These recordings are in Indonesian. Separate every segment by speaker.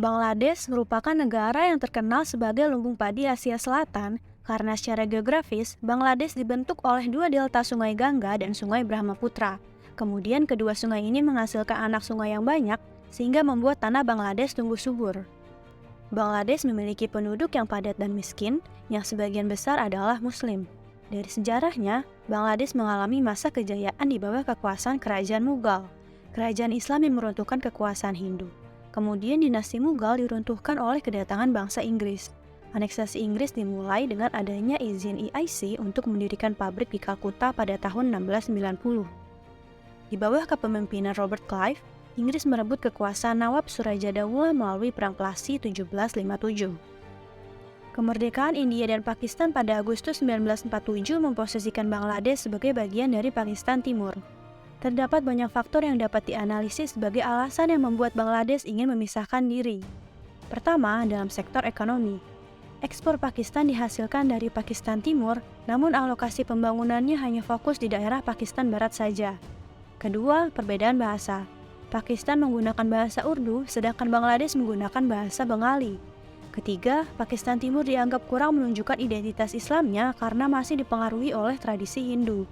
Speaker 1: Bangladesh merupakan negara yang terkenal sebagai lumbung padi Asia Selatan karena secara geografis, Bangladesh dibentuk oleh dua delta Sungai Gangga dan Sungai Brahmaputra. Kemudian kedua sungai ini menghasilkan anak sungai yang banyak, sehingga membuat tanah Bangladesh tumbuh subur. Bangladesh memiliki penduduk yang padat dan miskin, yang sebagian besar adalah Muslim. Dari sejarahnya, Bangladesh mengalami masa kejayaan di bawah kekuasaan Kerajaan Mughal, kerajaan Islam yang meruntuhkan kekuasaan Hindu. Kemudian dinasti Mughal diruntuhkan oleh kedatangan bangsa Inggris. Aneksasi Inggris dimulai dengan adanya izin EIC untuk mendirikan pabrik di Kalkuta pada tahun 1690. Di bawah kepemimpinan Robert Clive, Inggris merebut kekuasaan Nawab Suraja Daula melalui Perang Plassey 1757. Kemerdekaan India dan Pakistan pada Agustus 1947 memposisikan Bangladesh sebagai bagian dari Pakistan Timur. Terdapat banyak faktor yang dapat dianalisis sebagai alasan yang membuat Bangladesh ingin memisahkan diri. Pertama, dalam sektor ekonomi. Ekspor Pakistan dihasilkan dari Pakistan Timur, namun alokasi pembangunannya hanya fokus di daerah Pakistan Barat saja. Kedua, perbedaan bahasa. Pakistan menggunakan bahasa Urdu, sedangkan Bangladesh menggunakan bahasa Bengali. Ketiga, Pakistan Timur dianggap kurang menunjukkan identitas Islamnya karena masih dipengaruhi oleh tradisi Hindu.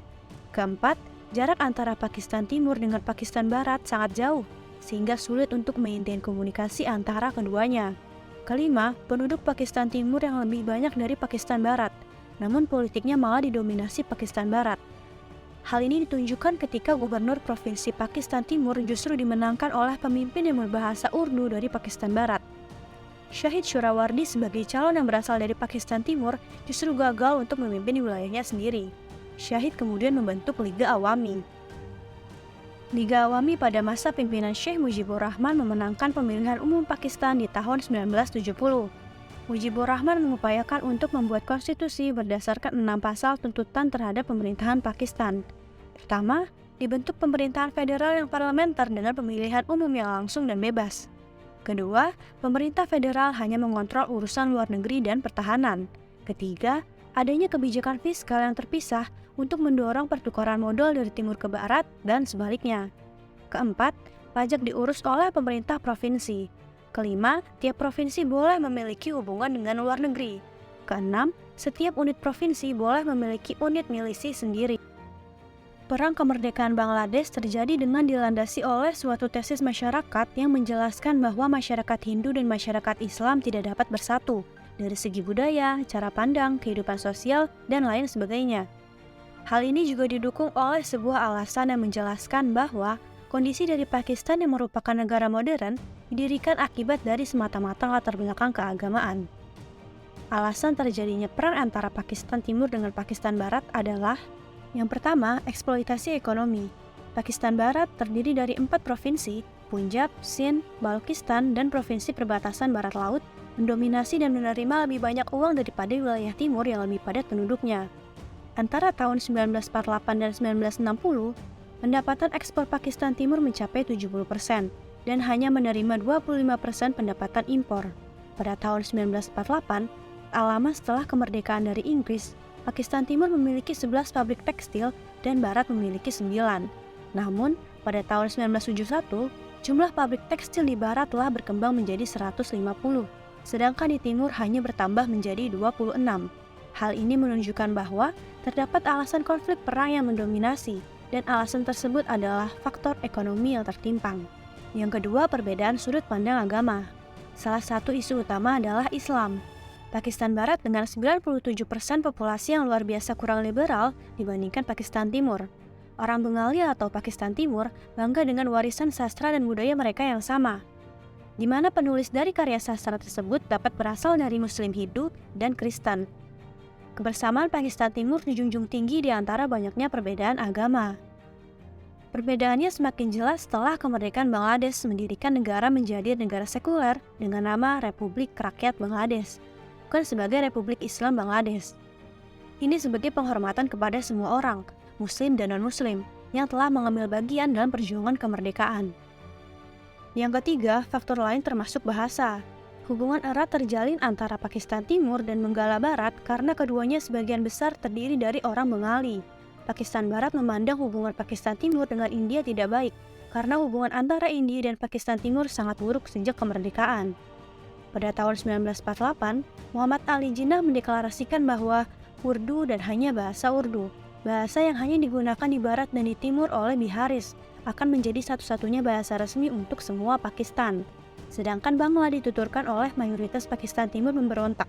Speaker 1: Keempat, jarak antara Pakistan Timur dengan Pakistan Barat sangat jauh, sehingga sulit untuk maintain komunikasi antara keduanya. Kelima, penduduk Pakistan Timur yang lebih banyak dari Pakistan Barat, namun politiknya malah didominasi Pakistan Barat. Hal ini ditunjukkan ketika gubernur provinsi Pakistan Timur justru dimenangkan oleh pemimpin yang berbahasa Urdu dari Pakistan Barat. Syahid Syurawardi sebagai calon yang berasal dari Pakistan Timur justru gagal untuk memimpin wilayahnya sendiri. Syahid kemudian membentuk Liga Awami. Liga Awami pada masa pimpinan Syekh Mujibur Rahman memenangkan pemilihan umum Pakistan di tahun 1970. Mujibur Rahman mengupayakan untuk membuat konstitusi berdasarkan 6 pasal tuntutan terhadap pemerintahan Pakistan. Pertama, dibentuk pemerintahan federal yang parlementer dengan pemilihan umum yang langsung dan bebas. Kedua, pemerintah federal hanya mengontrol urusan luar negeri dan pertahanan. Ketiga, adanya kebijakan fiskal yang terpisah untuk mendorong pertukaran modal dari timur ke barat dan sebaliknya. Keempat, pajak diurus oleh pemerintah provinsi. Kelima, tiap provinsi boleh memiliki hubungan dengan luar negeri. Keenam, setiap unit provinsi boleh memiliki unit milisi sendiri. Perang kemerdekaan Bangladesh terjadi dengan dilandasi oleh suatu tesis masyarakat yang menjelaskan bahwa masyarakat Hindu dan masyarakat Islam tidak dapat bersatu dari segi budaya, cara pandang, kehidupan sosial, dan lain sebagainya. Hal ini juga didukung oleh sebuah alasan yang menjelaskan bahwa kondisi dari Pakistan yang merupakan negara modern didirikan akibat dari semata-mata latar belakang keagamaan. Alasan terjadinya perang antara Pakistan Timur dengan Pakistan Barat adalah: yang pertama, eksploitasi ekonomi. Pakistan Barat terdiri dari 4 provinsi, Punjab, Sindh, Balochistan, dan provinsi perbatasan barat laut, mendominasi dan menerima lebih banyak uang daripada wilayah timur yang lebih padat penduduknya. Antara tahun 1948 dan 1960, pendapatan ekspor Pakistan Timur mencapai 70% dan hanya menerima 25% pendapatan impor. Pada tahun 1948, lama setelah kemerdekaan dari Inggris, Pakistan Timur memiliki 11 pabrik tekstil dan Barat memiliki 9. Namun, pada tahun 1971, jumlah pabrik tekstil di Barat telah berkembang menjadi 150, sedangkan di Timur hanya bertambah menjadi 26. Hal ini menunjukkan bahwa terdapat alasan konflik perang yang mendominasi, dan alasan tersebut adalah faktor ekonomi yang tertimpang. Yang kedua, perbedaan sudut pandang agama. Salah satu isu utama adalah Islam. Pakistan Barat dengan 97% populasi yang luar biasa kurang liberal dibandingkan Pakistan Timur. Orang Bengali atau Pakistan Timur bangga dengan warisan sastra dan budaya mereka yang sama, di mana penulis dari karya sastra tersebut dapat berasal dari Muslim Hindu dan Kristen. Kebersamaan Pakistan Timur dijunjung tinggi di antara banyaknya perbedaan agama. Perbedaannya semakin jelas setelah kemerdekaan Bangladesh mendirikan negara menjadi negara sekuler dengan nama Republik Rakyat Bangladesh, bukan sebagai Republik Islam Bangladesh. Ini sebagai penghormatan kepada semua orang, Muslim dan non-Muslim, yang telah mengambil bagian dalam perjuangan kemerdekaan. Yang ketiga, faktor lain termasuk bahasa. Hubungan erat terjalin antara Pakistan Timur dan Benggala Barat karena keduanya sebagian besar terdiri dari orang Bengali. Pakistan Barat memandang hubungan Pakistan Timur dengan India tidak baik, karena hubungan antara India dan Pakistan Timur sangat buruk sejak kemerdekaan. Pada tahun 1948, Muhammad Ali Jinnah mendeklarasikan bahwa Urdu dan hanya bahasa Urdu, bahasa yang hanya digunakan di barat dan di timur oleh Biharis, akan menjadi satu-satunya bahasa resmi untuk semua Pakistan. Sedangkan Bangla dituturkan oleh mayoritas Pakistan Timur memberontak.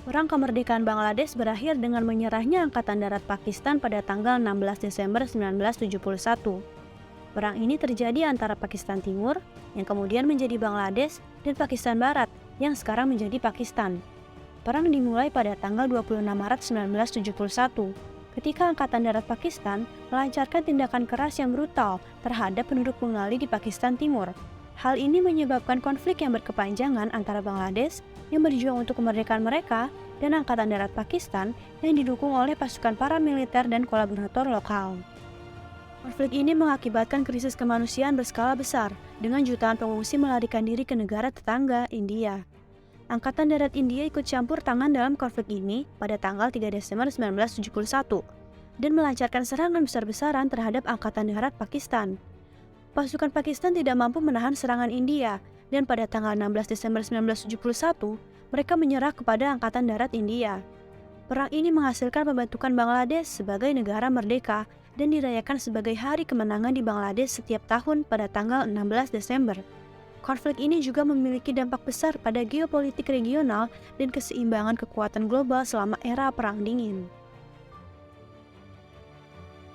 Speaker 1: Perang kemerdekaan Bangladesh berakhir dengan menyerahnya Angkatan Darat Pakistan pada tanggal 16 Desember 1971. Perang ini terjadi antara Pakistan Timur, yang kemudian menjadi Bangladesh, dan Pakistan Barat, yang sekarang menjadi Pakistan. Perang dimulai pada tanggal 26 Maret 1971, ketika Angkatan Darat Pakistan melancarkan tindakan keras yang brutal terhadap penduduk Bengali di Pakistan Timur. Hal ini menyebabkan konflik yang berkepanjangan antara Bangladesh yang berjuang untuk kemerdekaan mereka dan Angkatan Darat Pakistan yang didukung oleh pasukan paramiliter dan kolaborator lokal. Konflik ini mengakibatkan krisis kemanusiaan berskala besar dengan jutaan pengungsi melarikan diri ke negara tetangga, India. Angkatan Darat India ikut campur tangan dalam konflik ini pada tanggal 3 Desember 1971 dan melancarkan serangan besar-besaran terhadap Angkatan Darat Pakistan. Pasukan Pakistan tidak mampu menahan serangan India, dan pada tanggal 16 Desember 1971, mereka menyerah kepada Angkatan Darat India. Perang ini menghasilkan pembentukan Bangladesh sebagai negara merdeka dan dirayakan sebagai hari kemenangan di Bangladesh setiap tahun pada tanggal 16 Desember. Konflik ini juga memiliki dampak besar pada geopolitik regional dan keseimbangan kekuatan global selama era Perang Dingin.